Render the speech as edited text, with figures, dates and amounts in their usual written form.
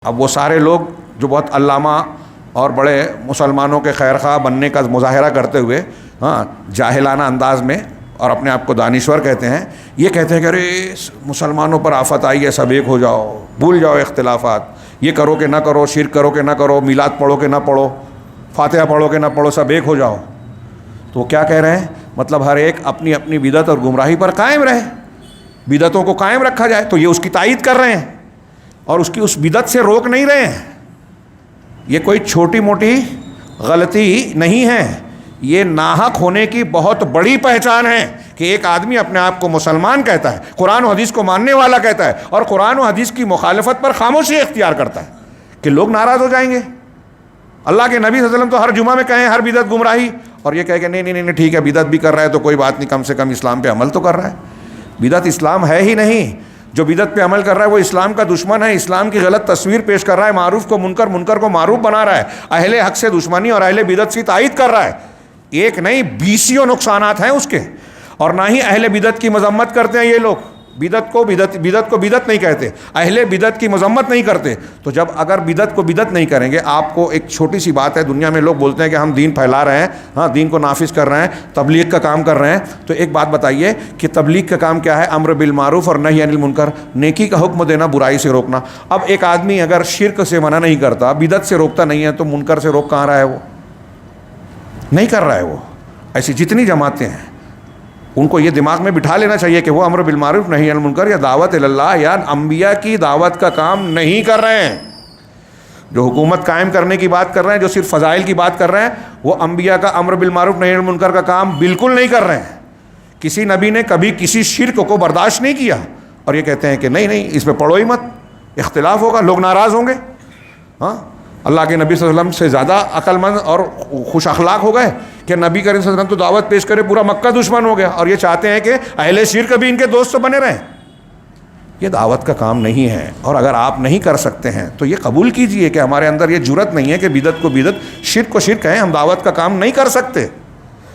اب وہ سارے لوگ جو بہت علامہ اور بڑے مسلمانوں کے خیر خواہ بننے کا مظاہرہ کرتے ہوئے جاہلانہ انداز میں اور اپنے آپ کو دانشور کہتے ہیں، یہ کہتے ہیں کہ ارے مسلمانوں پر آفت آئی ہے، سب ایک ہو جاؤ، بھول جاؤ اختلافات، یہ کرو کہ نہ کرو، شرک کرو کہ نہ کرو، میلاد پڑھو کہ نہ پڑھو، فاتحہ پڑھو کہ نہ پڑھو، سب ایک ہو جاؤ۔ تو وہ کیا کہہ رہے ہیں؟ مطلب ہر ایک اپنی اپنی بدعت اور گمراہی پر قائم رہے، بدعتوں کو قائم رکھا جائے۔ تو یہ اس کی تائید کر رہے ہیں اور اس کی اس بدعت سے روک نہیں رہے ہیں۔ یہ کوئی چھوٹی موٹی غلطی نہیں ہے، یہ ناحق ہونے کی بہت بڑی پہچان ہے کہ ایک آدمی اپنے آپ کو مسلمان کہتا ہے، قرآن و حدیث کو ماننے والا کہتا ہے اور قرآن و حدیث کی مخالفت پر خاموشی اختیار کرتا ہے کہ لوگ ناراض ہو جائیں گے۔ اللہ کے نبی صلی اللہ علیہ وسلم تو ہر جمعہ میں کہیں ہر بدعت گمراہی، اور یہ کہے کہ نہیں ٹھیک ہے، بدعت بھی کر رہا ہے تو کوئی بات نہیں، کم سے کم اسلام پہ عمل تو کر رہا ہے۔ بدعت اسلام ہے ہی نہیں، جو بدعت پہ عمل کر رہا ہے وہ اسلام کا دشمن ہے، اسلام کی غلط تصویر پیش کر رہا ہے، معروف کو منکر، منکر کو معروف بنا رہا ہے، اہل حق سے دشمنی اور اہل بدعت سے تائید کر رہا ہے۔ ایک نہیں، بیسیوں نقصانات ہیں اس کے، اور نہ ہی اہل بدعت کی مذمت کرتے ہیں یہ لوگ، بدعت کو بدعت نہیں کہتے، اہل بدعت کی مذمت نہیں کرتے۔ تو جب اگر بدعت کو بدعت نہیں کریں گے، آپ کو ایک چھوٹی سی بات ہے، دنیا میں لوگ بولتے ہیں کہ ہم دین پھیلا رہے ہیں، دین کو نافذ کر رہے ہیں، تبلیغ کا کام کر رہے ہیں، تو ایک بات بتائیے کہ تبلیغ کا کام کیا ہے؟ امر بالمعروف اور نہی عن المنکر، نیکی کا حکم دینا، برائی سے روکنا۔ اب ایک آدمی اگر شرک سے منع نہیں کرتا، بدعت سے روکتا نہیں ہے، تو منکر سے روک کہاں رہا ہے؟ وہ نہیں کر رہا ہے۔ وہ ایسی جتنی جماعتیں ہیں ان کو یہ دماغ میں بٹھا لینا چاہیے کہ وہ امر بالمعروف نہی عن المنکر یا دعوت اللہ یا انبیاء کی دعوت کا کام نہیں کر رہے ہیں۔ جو حکومت قائم کرنے کی بات کر رہے ہیں، جو صرف فضائل کی بات کر رہے ہیں، وہ انبیاء کا امر بالمعروف نہی عن المنکر کا کام بالکل نہیں کر رہے ہیں۔ کسی نبی نے کبھی کسی شرک کو برداشت نہیں کیا، اور یہ کہتے ہیں کہ نہیں اس پہ پڑھو ہی مت، اختلاف ہوگا، لوگ ناراض ہوں گے۔ اللہ کے نبی صلی اللہ علیہ وسلم سے زیادہ عقل مند اور خوش اخلاق ہو گئے کہ نبی کریم صلی اللہ علیہ وسلم تو دعوت پیش کرے، پورا مکہ دشمن ہو گیا، اور یہ چاہتے ہیں کہ اہل شرک بھی ان کے دوست تو بنے رہیں۔ یہ دعوت کا کام نہیں ہے، اور اگر آپ نہیں کر سکتے ہیں تو یہ قبول کیجئے کہ ہمارے اندر یہ جرأت نہیں ہے کہ بدعت کو بدعت، شرک کو شرک کہیں، ہم دعوت کا کام نہیں کر سکتے۔